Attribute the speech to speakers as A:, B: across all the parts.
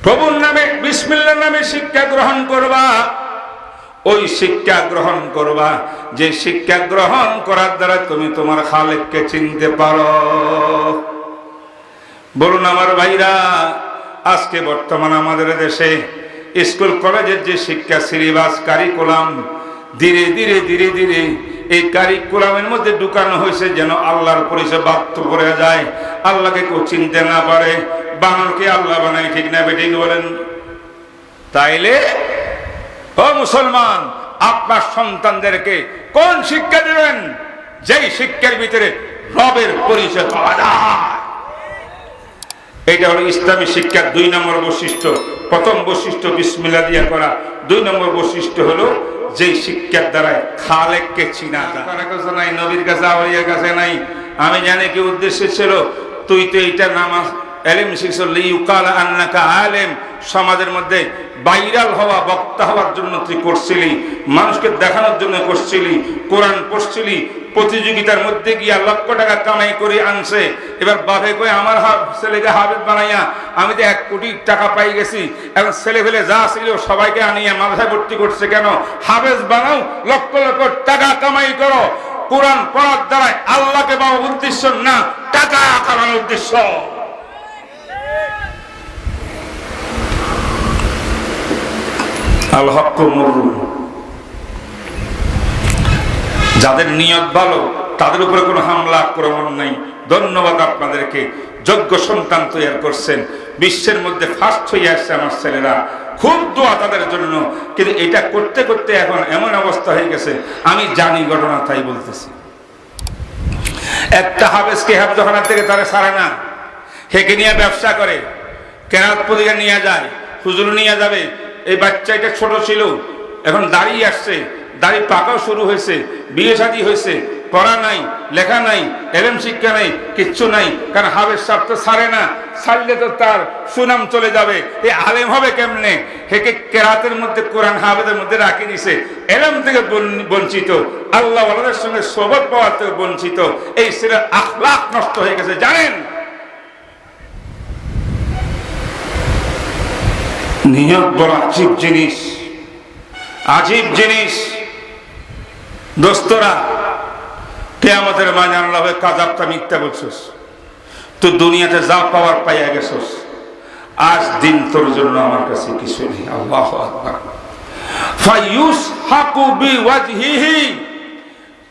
A: প্রভুর নামে বিসমিল্লাহর নামে শিক্ষা গ্রহণ করবা। ওই শিক্ষা গ্রহণ করবা যে শিক্ষা গ্রহণ করার দ্বারা তুমি তোমার খালেককে চিনতে পারো। বলুন আমার ভাইরা, আজকে বর্তমান আমাদের দেশে স্কুল কলেজের যে শিক্ষা সিলেবাস কারিকুলাম, ধীরে ধীরে ধীরে ধীরে এই কারিকুলামের মধ্যে ঢুকানো হয়েছে যেন আল্লাহর পরিচয় বাধ্য করে যায়, আল্লাহকে কেউ চিনতে না পারে। বানরকে আল্লাহ বানায়, ঠিক না বেঠিক বলেন? তাইলে ও মুসলমান, আপনার সন্তানদেরকে কোন শিক্ষা দেবেন যেই শিক্ষার ভিতরে রবের পরিচয় পাওয়া যায়? এটা হলো ইসলামী শিক্ষার 2 নম্বর বৈশিষ্ট্য। প্রথম বৈশিষ্ট্য বিসমিল্লাহ দিয়া করা, 2 নম্বর বৈশিষ্ট্য হলো যেই শিক্ষার দ্বারা খালেককে চিনা যায়। কারো কাছে নাই, নবীর কাছে, আউলিয়ার কাছে নাই। আমি জানি কি উদ্দেশ্য ছিল, তুই তো এইটা নামাজ এলেম শিখছ লিইউকালা আন্নাকা আলেম, সমাজের মধ্যে ভাইরাল হওয়া, বক্তা হওয়ার জন্য তুই করছিলি, মানুষকে দেখানোর জন্য করছিলি, কোরআন পড়ছিলি, প্রতিযোগিতার মধ্যে গিয়া লক্ষ টাকা কামাই করে আনছে। এবার বাপে কই আমার ছেলেকে হাফেজ বানাইয়া আমি তো 1 কোটি টাকা পাই গেছি, এখন ছেলে ফেলে যা ছিল সবাইকে আনিয়া মাদ্রাসায় ভর্তি করছে। কেন? হাফেজ বানাও, লক্ষ লক্ষ টাকা কামাই করো। কোরআন পড়ার দ্বারা আল্লাহকে পাওয়ার উদ্দেশ্য না, টাকা কামানোর উদ্দেশ্য। আল হক মুররু, যাদের নিয়ত ভালো তাদের উপরে কোনো হামলা আক্রমণ নাই। ধন্যবাদ আপনাদেরকে, যোগ্য সন্তান তৈরি করছেন, বিশ্বের মধ্যে ফার্স্ট হয়ে আসছে আমার ছেলেরা, খুব দোয়া তাদের জন্য। কিন্তু এটা করতে করতে এখন এমন অবস্থা হয়ে গেছে, আমি জানি ঘটনা, তাই বলতেছি। একটা হাফেজকে হেফজখানা থেকে তারা ছাড়ে না, হেঁকে নিয়ে ব্যবসা করে, কেরাত পদিকে নিয়ে যায়, হুজুর নিয়ে যাবে। এই বাচ্চাটা ছোট ছিল, এখন দাঁড়িয়ে আসছে, দাড়ি পাকাও শুরু হয়েছে, বিয়ে শাদী হয়েছে, পড়া নাই, লেখা নাই, এলেম শিক্ষা নাই, কিচ্ছু নাই। কারণ হাফেজ সাহেব তো ছাড়ে না, ছাড়লে তো তার সুনাম চলে যাবে। এই আলেম হবে কেমনে? হেকে কেরাতের মধ্যে, কোরআন হাফেজের মধ্যে রাখি দিছে, এলেম থেকে বঞ্চিত, আল্লাহ ওয়ালাদের সঙ্গে সোহবত পাওয়ার থেকে বঞ্চিত। এই ছেলের আখলাক নষ্ট হয়ে গেছে, জানেন? নিয়ত বড় আজীব জিনিস, আজীব জিনিস। দোস্তরা, কিয়ামতের মাঝে আল্লাহ হবে, কাযাবতা, মিথ্যা বলছিস, তুই দুনিয়াতে যা পাওয়ার পাইয়া গেছিস, আজ দিন তোর জন্য আমার কাছে কিছু নেই। আল্লাহু আকবার। ফায়ুসহাকু বিওয়াজহিহি,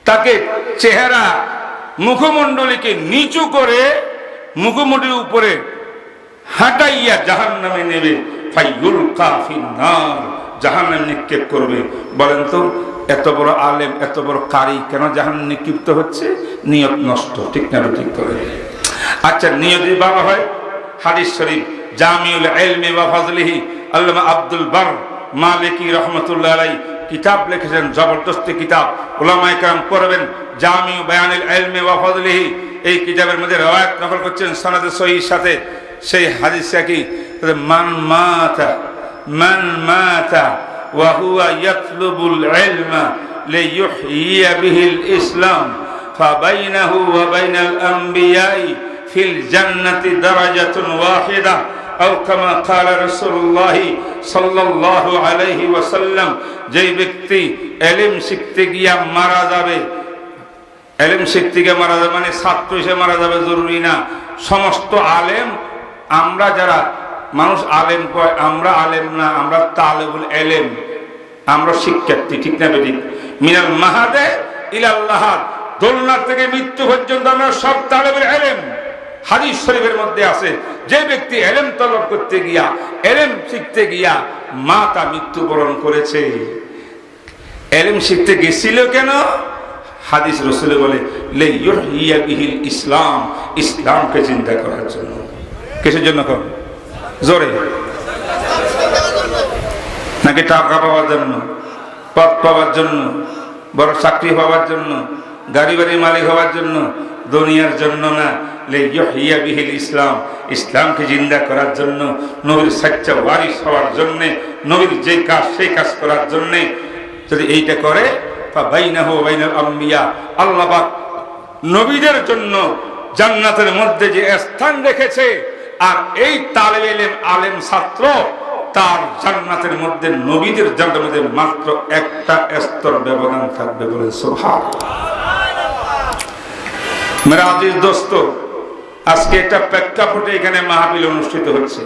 A: তাকে চেহারা, মুখমণ্ডলীকে নিচু করে মুখমণ্ডলীর উপরে হাঁটাইয়া জাহান্নামে নেবে। ফায়ুলকা ফিন্নার, জাহান্নামে নিক্ষেপ করবে। বলেন তো, এত বড় আলেম, এত বড় কারি কেন জাহান্নামে নিক্ষিপ্ত হচ্ছে? নিয়ত নষ্ট, ঠিক না? ঠিক করে। আচ্ছা, নিয়ত ভালো হয়। হাদিস শরীফ জামিউল ইলমি ওয়া ফাজলিহি, আল্লামা আব্দুল বার মালিকি রাহমাতুল্লাহ আলাইহি কিতাব লিখেছেন, জবরদস্ত কিতাব, উলামায়ে কেরাম পড়বেন। জামিউ বায়ানুল ইলমি ওয়া ফাজলিহি, এই কিতাবের মধ্যে রওয়ায়াত নকল করছেন সনদে সহিহ সাথে। সেই হাদিসটা কি? মান মাতা ওয়া হুয়া ইয়াতলুবুল ইলমা লিইউহইয়া বিহিল ইসলাম ফাবাইনাহু ওয়া বাইনাল আমবিয়াই ফিল জান্নাতি দারাজাতুন ওয়াহিদা আও কামা ক্বালা রাসূলুল্লাহ সাল্লাল্লাহু আলাইহি ওয়াসাল্লাম। যেই ব্যক্তি ইলম শিখতে গিয়া মারা যাবে, ইলম শিখতে গিয়ে মারা যাবে মানে ছাত্র হিসেবে মারা যাবে জরুরি না। সমস্ত আলেম, আমরা যারা মানুষ আলেম কয়, আমরা আলেম না, আমরা তালেবুল ইলম, আমরা শিক্ষার্থী, ঠিক না বেঠিক? মিনাল মাহাদে ইলাল লাহাদ, দোলনা থেকে মৃত্যু পর্যন্ত আমরা সব তালেবুল ইলম। হাদিস শরীফের মধ্যে আছে, যে ব্যক্তি ইলম তলব করতে গিয়া, ইলম শিখতে গিয়া মাতা মৃত্যুবরণ করেছে। ইলম শিখতে গেছিল কেন? হাদিস রাসূল বলে লিইউহইয়া বিহিল ইসলাম, ইসলামকে জিন্দা করার জন্য। কিসের জন্য? কর জোরে, নাকি টাকা পাওয়ার জন্য, পদ পাওয়ার জন্য, বড় চাকরি পাওয়ার জন্য, গাড়ি বাড়ির মালিক হওয়ার জন্য? দুনিয়ার জন্য না। লিইউহইয়া বিহিল ইসলাম, ইসলামকে জিন্দা করার জন্য, নবীর সচ্চা ওয়ারিস হওয়ার জন্য, নবীর যে কাজ সেই কাজ করার জন্য। যদি এইটা করে, ফাবাইনাহু ওয়া বাইনাল আমবিয়া, আল্লাহ পাক নবীদের জন্য জান্নাতের মধ্যে যে স্থান রেখেছে, আর এই তালেবে ইলম আলেম ছাত্র তার জান্নাতের মধ্যে নবীদের জান্নাতের মধ্যে মাত্র একটা স্তর ব্যবধান থাকবে বলে সুবহানাল্লাহ। মেরা আজিজ দোস্ত, আজকে একটা প্রেক্ষাপটে এখানে মাহফিল অনুষ্ঠিত হচ্ছে।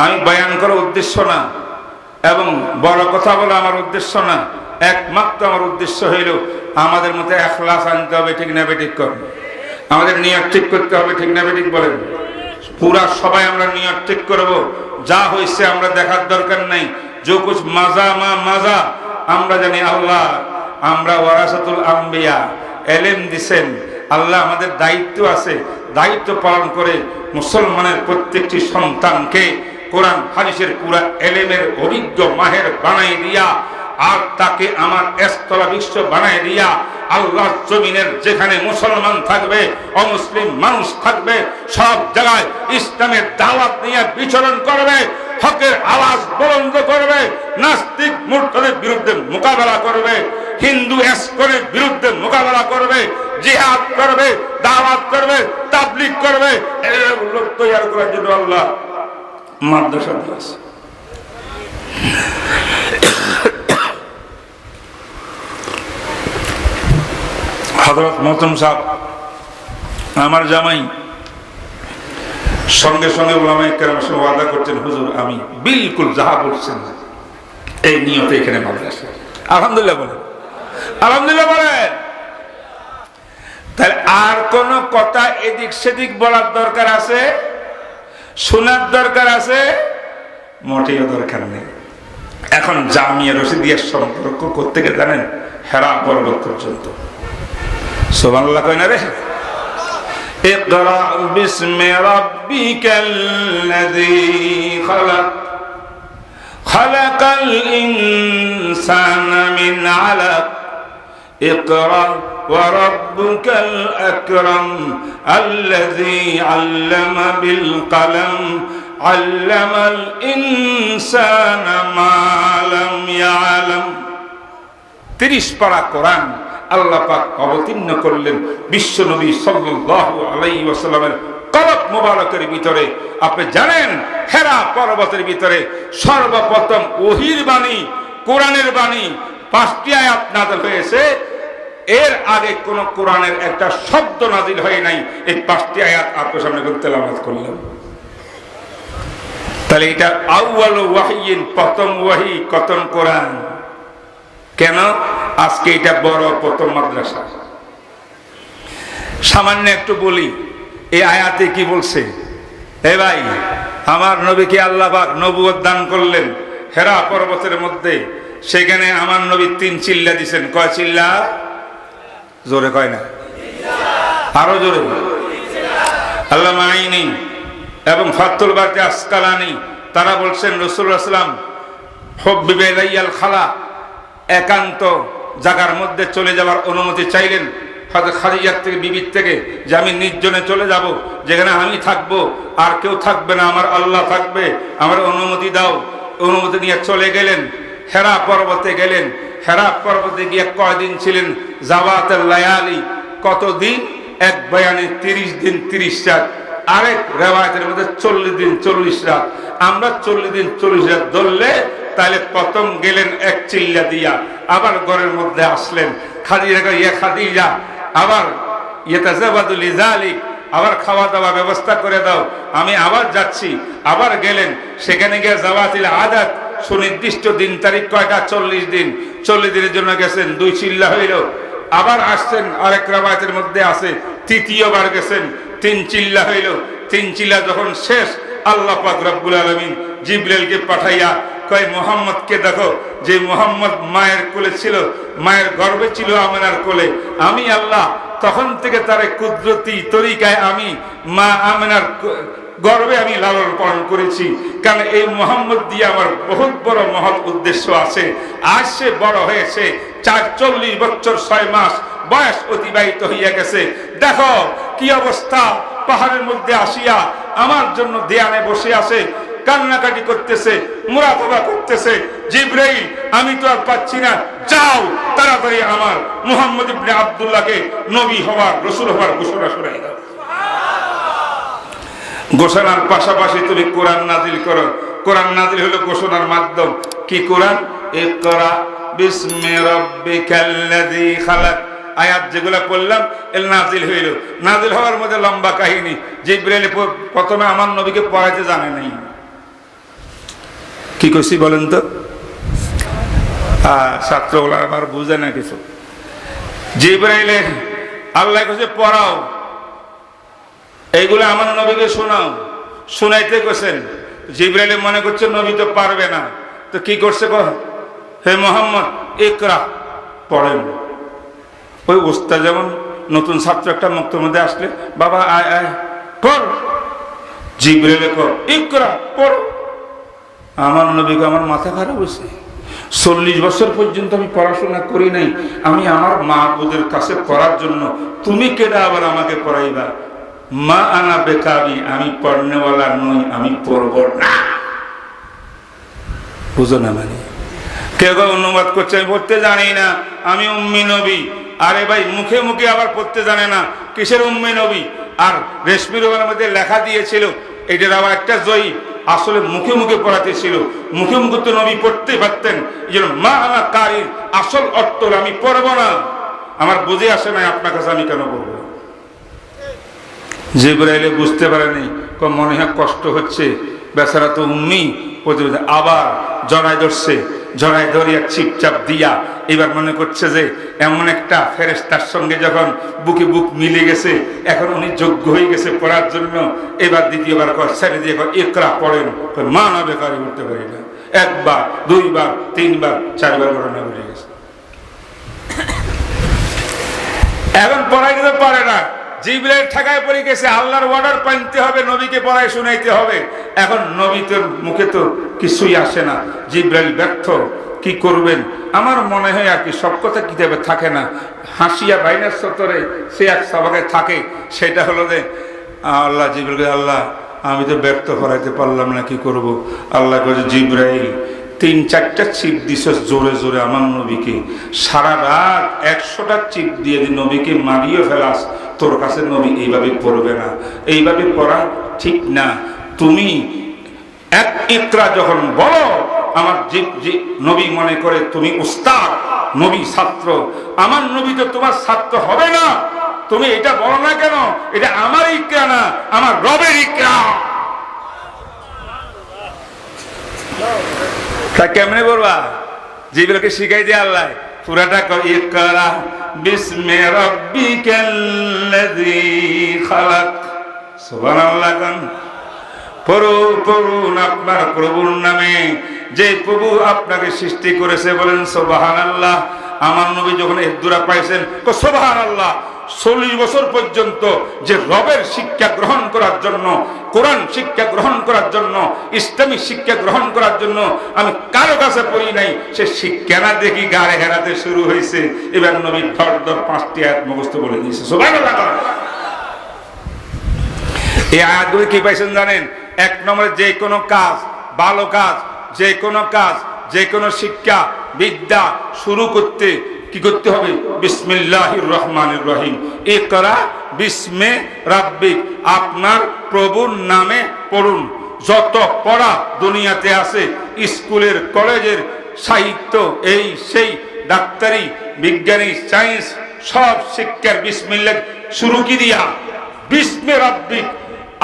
A: আমি বয়ান করার উদ্দেশ্য না এবং বড় কথা বলা আমার উদ্দেশ্য না, একমাত্র আমার উদ্দেশ্য হইল আমাদের মধ্যে ইখলাস আনতে হবে। ঠিক না বেঠিক করেন? আমাদের নিয়ত ঠিক করতে হবে। ঠিক না বেঠিক বলেন? পুরা সবাই আমরা নিয়ত ঠিক করব। যা হয়েছে আমরা দেখার দরকার নাই। যে কুছ মাজা মা মাজা, আমরা জানি আল্লাহ, আমরা ওয়ারাসাতুল আম্বিয়া, এলেম দিছেন আল্লাহ, আমাদের দায়িত্ব আছে। দায়িত্ব পালন করে মুসলমানের প্রত্যেকটি সন্তানকে কোরআন হাদিসের পুরা এলেমের অভিজ্ঞ মাহের বানাই দিয়া আর তাকে আমার স্তরা বিশ্ব বানাই দিয়া আল্লাহর জমিনের যেখানে মুসলমান থাকবে, অমুসলিম মানুষ থাকবে, সব জায়গায় ইসলামের দাওয়াত নিয়ে বিচরণ করবে, হকের আওয়াজ বুলন্দ করবে, নাস্তিক মুরতাদের বিরুদ্ধে মোকাবেলা করবে, হিন্দু এসকনের বিরুদ্ধে মোকাবেলা করবে, জিহাদ করবে, দাওয়াত করবে, তাবলীগ করবে। এর লোক তৈরি করার জন্য আল্লাহ মাদ্রাসা দিয়েছে। হযরত মোহতরম সাহেব আমার জামাই সঙ্গে সঙ্গে উলামায়ে কেরামের সঙ্গে ওয়াদা করছেন, হুজুর আমি বিলকুল যাহা বলছেন এই নিয়তে এখানে মাদ্রাসা। আলহামদুলিল্লাহ বলেন, আলহামদুলিল্লাহ বলেন। তাহলে আর কোন কথা এদিক সেদিক বলার দরকার আছে, শোনার দরকার আছে? মোটেও দরকার নেই। এখন জামিয়া রশিদিয়ার সম্পর্ক করতে গেলে জানেন হেরা পর্বত পর্যন্ত। সুবহানাল্লাহ কয় না রে? ইকরা বিসমি রাব্বিকাল্লাযী খালাক খালাকাল ইনসানা মিন আলাক ইকরা ওয়া রাব্বুকাল আকরাম আল্লাযী আল্লামা বিল কলম আল্লামাল ইনসানা মা লাম ইয়ালাম। 30 পারা কোরআন আল্লাহ পাক অবতীর্ণ করলেন বিশ্ব নবী সাল্লাল্লাহু আলাইহি ওয়াসাল্লামের কলব মোবারকের ভিতরে। আপনি জানেন হেরা পর্বতের ভিতরে সর্বপ্রথম ওহীর বাণী, কোরআনের বাণী 5টি আয়াত নাযিল হয়েছে। এর আগে কোন কোরআনের একটা শব্দ নাযিল হয় নাই। এই 5টি আয়াত আপনার সামনে তেলাওয়াত করলাম। তাহলে এটা আউয়ালু ওয়াহয়িন, প্রথম ওয়াহী, প্রথম কোরআন। কেন? আজকে এটা বড় প্রথম মাদ্রাসা। সামান্য একটু বলি, এই আয়াতে কি বলছে? এ ভাই, আমার নবীকে আল্লাহ পাক নবুয়ত দান করলেন হেরা পর্বতের মধ্যে। সেখানে আমার নবী 3 চিল্লা দিছেন। কয় চিল্লা? জোরে কয় না, আরো জোরে। আল্লামা আইনি এবং ফাতুল বারী আসকালানি তারা বলছেন রাসূলুল্লাহ সাল্লাল্লাহু আলাইহি ওয়াসাল্লাম হুব্বিবা ইলাইয়াল খালা, একান্ত জায়গার মধ্যে চলে যাওয়ার অনুমতি চাইলেন হযরত খাদিজার থেকে, বিবির থেকে, যে আমি নির্জনে চলে যাব, যেখানে আমি থাকবো আর কেউ থাকবে না, আমার আল্লাহ থাকবে, আমার অনুমতি দাও। অনুমতি নিয়ে চলে গেলেন, হেরা পর্বতে গেলেন। হেরা পর্বতে গিয়ে কয়দিন ছিলেন? জাওয়াতুল লায়ালি। কতদিন? এক বয়ানে 30 দিন 30 রাত, আরেক রিওয়ায়াতের মধ্যে 40 দিন 40 রাত। আমরা 40 দিন 40 রাত ধরলে তাহলে প্রথম গেলেন 1 চিল্লা দিয়া, আবার ঘরের মধ্যে আসলেন। খাদিজা কয়, ইয়া খাদিজা, আবার ইয়াতাজাবাদু লিযালিক, আবার খাওয়া দাওয়া ব্যবস্থা করে দাও, আমি আবার যাচ্ছি। আবার গেলেন, সেখানে গিয়ে জাওয়াতিল আদাত, সুনির্দিষ্ট দিন তারিখ কয়টা? 40 দিন। 40 দিনের জন্য গেছেন, 2 চিল্লা হইল। আবার আসছেন, আরেক রিওয়ায়াতের মধ্যে আছে তৃতীয়বার গেছেন, 3 চিল্লা হইল। 3 চিল্লা যখন শেষ, আল্লাহ পাক রব্বুল আলামিন জিবরাইলকে পাঠাইয়া কয়, মুহাম্মদকে দেখো, যে মুহাম্মদ মায়ের কোলে ছিল, মায়ের গর্ভে ছিল আমেনার কোলে, আমি আল্লাহ তখন থেকে তার কুদরতি তরিকায় আমি মা আমেনার গর্বে আমি লালন পালন করেছি। কারণ এই মুহাম্মদ দিয়ে আমার বহুত বড় মহৎ উদ্দেশ্য আছে। আজ সে বড় হয়েছে, 40 বছর 6 মাস বয়স অতিবাহিত হইয়া গেছে। দেখো কি অবস্থা, পাহাড়ের মধ্যে আসিয়া আমার জন্য ধ্যানে বসে আছে, কান্নাকাটি করতেছে, মুরাকাবা করতেছে। জিবরাইল, আমি তো আর পাচ্ছি না, যাও তাড়াতাড়ি আমার মুহাম্মদ ইবনে আব্দুল্লাহকে নবী হওয়ার, রাসূল হওয়ার ঘোষণা শোনাই দাও। ঘোষণার পাশাপাশি তুমি কোরআন নাজিল করো। কোরআন নাজিল হলো ঘোষণার মাধ্যম। কি কোরআন? ইকরা বিসমি রাব্বিকাল্লাযী খালাক। আয়াত যেগুলা পড়লাম এর নাজিল হইল। নাজিল হওয়ার মধ্যে লম্বা কাহিনী। জিবরাইল প্রথমে আমার নবীকে পড়াইতে জানে নাই। কি কইছি বলেন তো? ছাত্রগুলা আবার বুঝে না কিছু। জিবরাইলে আল্লাহ কইছে পড়াও, এইগুলো আমার নবীকে শোনাও। শুনাইতে গেছেন। জিবরাইল মনে করছে নবী তো পারবে না, তো কি করছে? হে মোহাম্মদ ইকরা, পড়েন। ওই উস্তাদ যেমন নতুন ছাত্র একটা মুক্তর মধ্যে আসলে, বাবা আয় আয় পড়। জিবরাইল কর ইকরা, পড়ো। আমার নবীকে আমার মাথা খারাপ হয়েছে। 40 বছর পর্যন্ত আমি পড়াশোনা করি নাই, আমি আমার মা বোদের কাছে পড়ার জন্য, তুমি কেডা আবার আমাকে পড়াইবা? মা আনা বেকাবি, আমি পড়নেওয়ালা নই, আমি পড়ব না। বুঝো না? মানে কেউ কেউ অনুবাদ করছে আমি পড়তে জানি না, আমি উম্মি নবী। আরে ভাই, মুখে মুখে আবার পড়তে জানে না, কিসের উম্মি নবী? আর রেশমি রোগের মধ্যে লেখা দিয়েছিল, এটার আবার একটা জয়ী, আসলে মুখে মুখে পড়াতে ছিল। মুখে মুখে তো নবী পড়তেই পারতেন। এই জন্য মা আনা কারি, আসল অর্থ আমি পড়বো না। আমার বুঝে আসে না আপনার কাছে আমি কেন বলবো? জিবরাইলে বুঝতে পারেনি, মনে হয় কষ্ট হচ্ছে, বেচারা তো উম্মি। আবার জড়াই ধরছে, জড়াই ধরিয়া চিপচাপ দিয়া এবার মনে করছে যে এমন একটা ফেরেশতার সঙ্গে যখন বুকে বুক মিলে গেছে, এখন উনি যোগ্য হয়ে গেছে পড়ার জন্য। এবার দ্বিতীয়বার ছেড়ে দিয়ে ইকরা পড়েন। মা না বেকারি করতে পারি না। একবার, দুইবার, তিনবার, চারবার ঘটনা ঘটে গেছে। এখন পড়াই দিতে পারে না। জিবরাইল ঠেকায় পড়ে গেছে, আল্লাহর অর্ডার পাইতে হবে, নবীকে পড়ায় শুনাইতে হবে। এখন নবী তোর মুখে তো কিছুই আসে না, জিবরাইল ব্যর্থ। কি করবেন? আমার মনে হয় আর কি সব কথা কিতাবে থাকে না, হাসিয়া বাইনের সতরে সে এক সবাকে থাকে। সেটা হলো যে আল্লাহ জিবরাইল, আল্লাহ আমি তো ব্যর্থ করাইতে পারলাম না, কি করব? আল্লাহ কাছে জিবরাইল 3-4টা চিপ দিছ জোরে জোরে আমার নবীকে, সারা রাত 100টা চিপ দিয়ে নবীকে মারিয়ে ফেলাস, তোর কাছে নবী এইভাবে পড়বে না, এইভাবে পড়া ঠিক না। তুমি এক ইকরা যখন বলো, আমার নবী মনে করে তুমি উস্তাদ, নবী ছাত্র। আমার নবী তো তোমার ছাত্র হবে না। তুমি এটা বলো না কেন? এটা আমার ইকরা না, আমার রবের ইকরা। তা কেমনে বলবা? জিবরাইলকে শিখাই দিয়ে আল্লাহ পুরাটা ইকরা বিসমি রাব্বিকাল্লাযী খালাক। সুবহানাল্লাহ। পড়ুন আপনার প্রভুর নামে, যে প্রভু আপনাকে সৃষ্টি করেছে। বলেন সুবহানাল্লাহ। আমার নবী যখন এই দূরা পাইছেন, সুবহানাল্লাহ। 40 বছর পর্যন্ত যে রবের শিক্ষা গ্রহণ করার জন্য, কোরআন শিক্ষা গ্রহণ করার জন্য, ইসলামী শিক্ষা গ্রহণ করার জন্য আমি কারো কাছে পড়ি নাই, সে শিক্ষা না দেখি গাড়ে হেরাতে শুরু হয়েছে। এবার নবী ধর 5টি আয়াত মুখস্থ বলে দিয়েছে। সুবহানাল্লাহ। এই আয়াতগুলো কি পাইছেন জানেন? 1 নম্বরে যে কোনো কাজ, ভালো কাজ, যে কোনো কাজ, যে কোনো শিক্ষা বিদ্যা শুরু করতে কি করতে হবে? বিসমিল্লাহির রহমানির রহিম। ইকরা বিসমে রাব্বিক, আপনার প্রভুর নামে পড়ুন। যত পড়া দুনিয়াতে আছে, স্কুলের কলেজের সাহিত্য, এই সেই ডাক্তারি, বিজ্ঞানী, সায়েন্স, সব শিক্ষার বিসমিল্লাহ শুরু কি দিয়া? বিসমে রাব্বিক,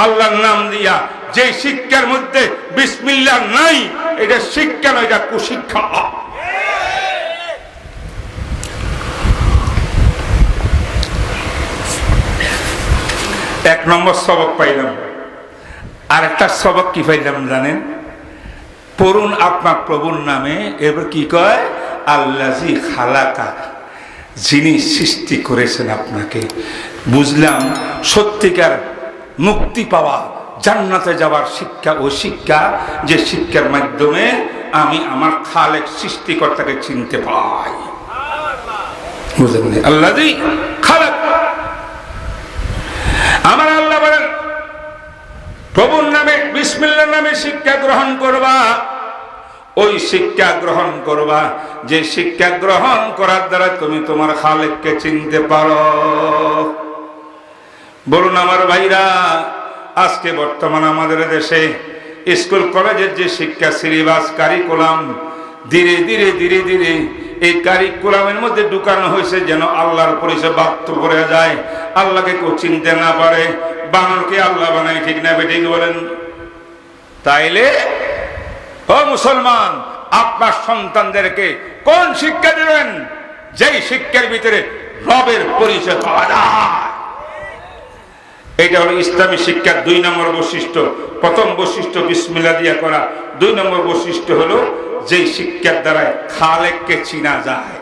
A: আল্লাহর নাম দিয়া। যে শিক্ষার মধ্যে বিসমিল্লাহ নাই, এটা শিক্ষা নয়, এটা কুশিক্ষা। 1 নম্বর সবক পাইলাম। আর একটা সবক কি পাইলাম জানেন? পড়ুন আপনার প্রভুর নামে। এবার কি কয়? আল্লাযী খালাকা, যিনি সৃষ্টি করেছেন আপনাকে। বুঝলাম সত্যিকার মুক্তি পাওয়া, জান্নাতে যাওয়ার শিক্ষা ও শিক্ষা, যে শিক্ষার মাধ্যমে আমি আমার খালেক সৃষ্টিকর্তাকে চিনতে পাই। বুঝলেন? আল্লাযী খালাক। আমার আল্লাহ বলেন প্রভুর নামে, বিসমিল্লাহর নামে শিক্ষা গ্রহণ করবা। ওই শিক্ষা গ্রহণ করবা যে শিক্ষা গ্রহণ করার দ্বারা তুমি তোমার খালেককে চিনতে পারো। বলুন আমার ভাইরা, আজকে বর্তমান আমাদের দেশে স্কুল কলেজের যে শিক্ষা সিলেবাস কারিকুলাম ধীরে ধীরে ধীরে ধীরে এই কারিকুলামের মধ্যে ঢুকানো হয়েছে যেন আল্লাহর পরিচয় বাধ্য করে যায়, আল্লাহকে কেউ চিনতে না পারে। বানরকে আল্লাহ বানায়, ঠিক না বেঠিক বলেন? তাইলে ও মুসলমান, আপনার সন্তানদেরকে কোন শিক্ষা দেবেন যেই শিক্ষার ভিতরে রবের পরিচয় পাওয়া যায়? এটা হলো ইসলামী শিক্ষার 2 নম্বর বৈশিষ্ট্য। প্রথম বৈশিষ্ট্য বিসমিল্লাহ দিয়া করা, 2 নম্বর বৈশিষ্ট্য হলো যেই শিক্ষার দ্বারা খালেককে চিনা যায়।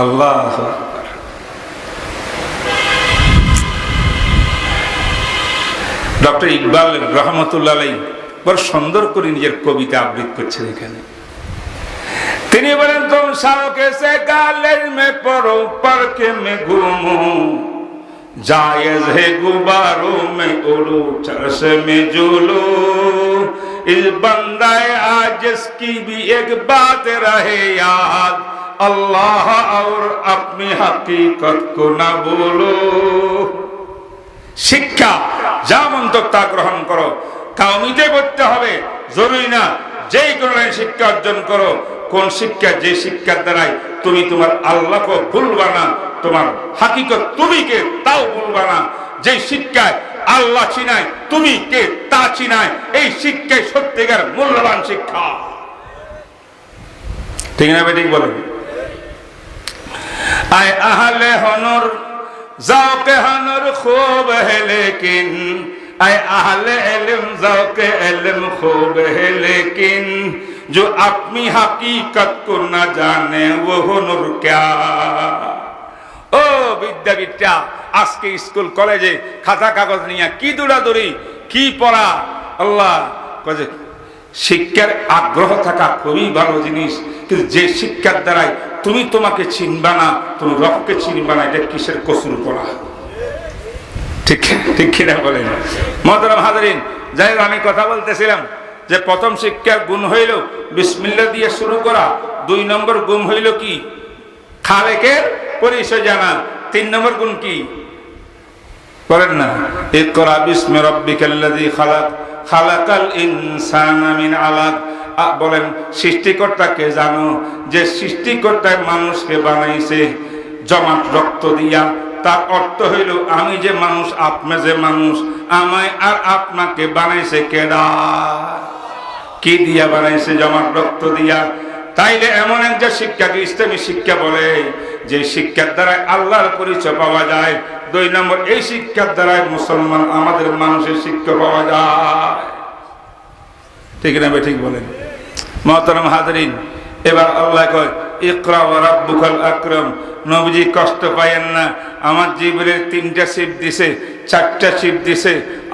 A: আল্লাহ ডক্টর ইকবাল রহমতুল্লাহ আলাইহি বড় সুন্দর করে নিজের কবিতা আবৃত্তি করছেন এখানে। তিনি বলেন, তুম সালকে সে গালের মে পড়ো পার্কে মে ঘুমো, জায়েজ হে গুবারো মে উড়ো চরসে মে ঝুলো, इस बंदाए आज इसकी भी एक बात रहे याद, अल्लाह और अपनी हकीकत को न बोलो। শিক্ষা যা মন তা গ্রহণ করো, কাউমিতে করতে হবে জরুরি না, যেই কোনো শিক্ষা অর্জন করো। কোন শিক্ষা? যে শিক্ষার দ্বারাই তুমি তোমার আল্লাহকে ভুলবা না, তোমার হাকিকত তুমি কে তাও ভুলবা না। যে শিক্ষায় আল্লাহ চিনায় তুমি কে তা চিনায়, এই শিক্ষাই সত্যিকার মূল্যবান শিক্ষা। ঠিক না বেঠিক বলেন? আয় আহলে হনর জাওকে হনর খুব है लेकिन, आए अहले इल्म ज़ौक़े इल्म खूब है लेकिन, जो अपनी हकीकत को न जाने वो हुनर क्या। ও বিদ্যাবিদ্যা, আজকে স্কুল কলেজে খাতা কাগজ নিয়ে কি দৌড়াদৌড়ি, কি পড়া। আল্লাহ কয়ে শিক্ষার আগ্রহ থাকা খুবই ভালো জিনিস, কিন্তু যে শিক্ষার দ্বারাই তুমি তোমাকে চিনবা না, তুমি রবকে চিনবা না, এটা কিসের কসুর পড়া? ঠিক ঠিক কিনা বলেন? মুহতারাম হাজরিন, যাই হোক, আমি কথা বলতেছিলাম যে প্রথম শিক্ষার গুণ হইল বিসমিল্লাহ দিয়ে শুরু করা, 2 নম্বর গুণ হইল কি? খালেকের পরিচয় জানা। 3 নম্বর গুণ কি বলেন না? ইকরা বিসমি রাব্বিকাল্লাযী খালাক, খালাকাল ইনসানা মিন আলাক। বলেন, সৃষ্টিকর্তাকে জানো, যে সৃষ্টিকর্তায় মানুষকে বানাইছে জমাট রক্ত দিয়া। তার অর্থ হইল আমি যে মানুষ, আপনি যে মানুষ, আমায় আর আপনাকে বানাইছে কেডা? কি দিয়া বানাইছে? জমাট রক্ত দিয়া। তাইলে এমন একটা শিক্ষাকে ইসলামী শিক্ষা বলে, যে শিক্ষার দ্বারা আল্লাহর পরিচয় পাওয়া যায়। 2 নম্বর, এই শিক্ষার দ্বারাই মুসলমান আমাদের মানুষের শিক্ষা পাওয়া যায়। ঠিক না ঠিক বলেন? মুহতারাম হাজরিন, এবার আল্লাহ কয় ইকরা ওয়া রাব্বুকাল আকরাম। নবীজি কষ্ট পায়েন না, আমার জিবরিল 3টা শিফট দিছে, 4টা শিফট দিছে,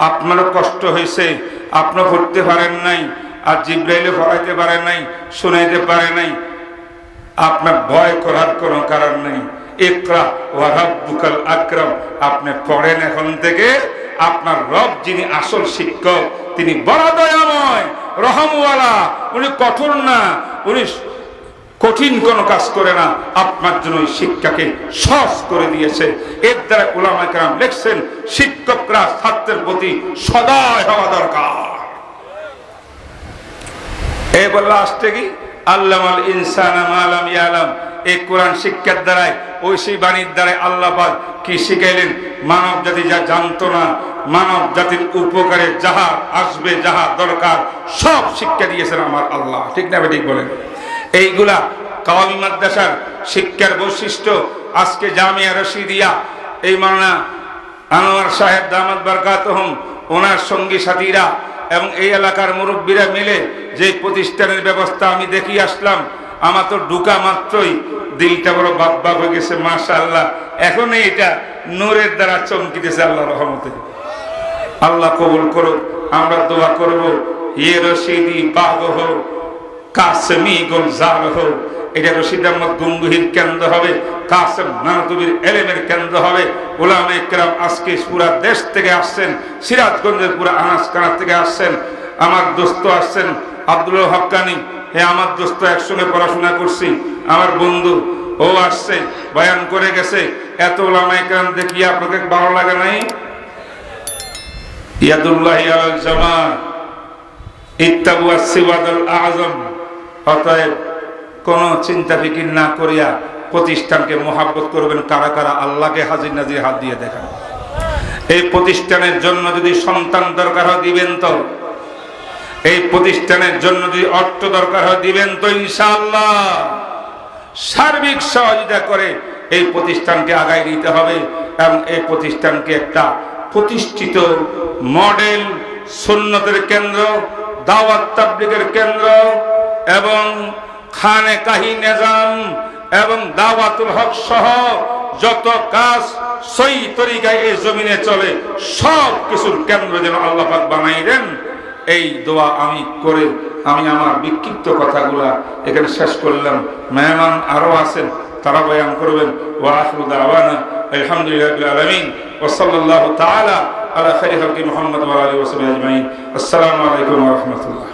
A: আপনারও কষ্ট হয়েছে, আপনি পড়তে পারেন নাই, আর জিবরাইলও পড়াইতে পারে নাই, শোনাইতে পারে নাই। আপনার ভয় করার কোনো কারণ নেই। ইকরা ওয়া রাব্বুকাল আকরাম, আপনি পড়েন এখন থেকে। আপনার রব যিনি আসল শিক্ষক, তিনি বড় দয়াময়, রহমওয়ালা, উনি কঠোর না, উনি কঠিন কোনো কাজ করে না, আপনার জন্য শিক্ষাকে সহজ করে দিয়েছে। এর দ্বারা উলামায়ে কেরাম লিখছেন, শিক্ষকরা ছাত্রের প্রতি সদয় হওয়া দরকার। এই বললা আসতে কি আল্লামাল ইনসানা মা লাম ইয়ালাম। এই কোরআন শিক্ষার দ্বারাই, ঐশী বাণীর দ্বারাই আল্লাহ পাক কি শিখাইলেন? মানব জাতি যা জানতো না, মানব জাতির উপকারে যাহা আসবে, যাহা দরকার, সব শিক্ষা দিয়েছেন আমার আল্লাহ। ঠিক না ঠিক বলেন? এইগুলা কাওমি মাদ্রাসার শিক্ষার বৈশিষ্ট্য। আজকে জামিয়া রশিদিয়া, এই মাওলানা আনোয়ার সাহেব দামাত বারকাতুহুম, ওনার সঙ্গী সাথীরা এবং এই এলাকার মুরব্বীরা মিলে যে প্রতিষ্ঠানের ব্যবস্থা আমি দেখি আসলাম, আমার তো ঢুকা মাত্রই দিলটা বড় বাপ বাপ হয়ে গেছে। মাশাআল্লাহ, এখন এটা নূরের দ্বারা চমকিতেছে আল্লাহর রহমতে। আল্লাহ কবুল করুক। আমরা দোয়া করব, ইয়ে রশিদি বাগ হো, কাসেমি গুলজার হো। এটা রশিদ আহমদ গঙ্গুহির কেন্দ্র হবে, কাসেম নানতুবির এলেমের কেন্দ্র হবে। উলামায়ে কেরাম আজকে পুরা দেশ থেকে আসছেন, সিরাজগঞ্জের পুরা আনাস কানাস থেকে আসছেন। আমার দোস্ত আসছেন আব্দুল হক্কানি, হে আমার দোস্ত, একসঙ্গে পড়াশোনা করছি, আমার বন্ধু। ও আসছে বয়ান করে গেছে, এত ওলামায়ে কেরাম দেখি আপনাদের ভালো লাগে নাই? ইয়াদুল্লাহি আলাল জামা ইত্তাবু আস-সিওয়াদাল আযম। অতএব কোন চিন্তা ফিকির না করিয়া প্রতিষ্ঠানকে মোহাব্বত করবেন। কারা কারা আল্লাহকে হাজির নাজির হাত দিয়ে দেখান। এই প্রতিষ্ঠানের জন্য যদি সন্তান দরকার হয় দিবেন তো, এই প্রতিষ্ঠানের জন্য যদি অর্থ দরকার হয় দিবেন তো ইনশাআল্লাহ। সার্বিক সহযোগিতা করে এই প্রতিষ্ঠানকে আগায় নিতে হবে এবং এই প্রতিষ্ঠানকে একটা প্রতিষ্ঠিত মডেল সুন্নতের কেন্দ্র, দাওয়াত তাবলীগের কেন্দ্র এবং খানেকাহি নিজাম এবং দাওয়াতুল হক সহ যত কাজ সহি তরিকায় এই জমিনে চলে সব কিছুর কেন্দ্র যেন আল্লাহ পাক বানাই দেন, এই দোয়া আমি করে আমি আমার বিক্ষিপ্ত কথাগুলা এখানে শেষ করলাম। মেহমান আরো আছেন, তারা বয়ান করবেন। ওয়া আখিরু দাওয়ানা আলহামদুলিল্লাহি রাব্বিল আলামিন ওয়া সাল্লাল্লাহু তাআলা আলা খাইরি খালকি মুহাম্মদ ওয়া আলিহি ওয়া সাহবিহি আজমাইন। আসসালামু আলাইকুম ওয়া রাহমাতুল্লাহ।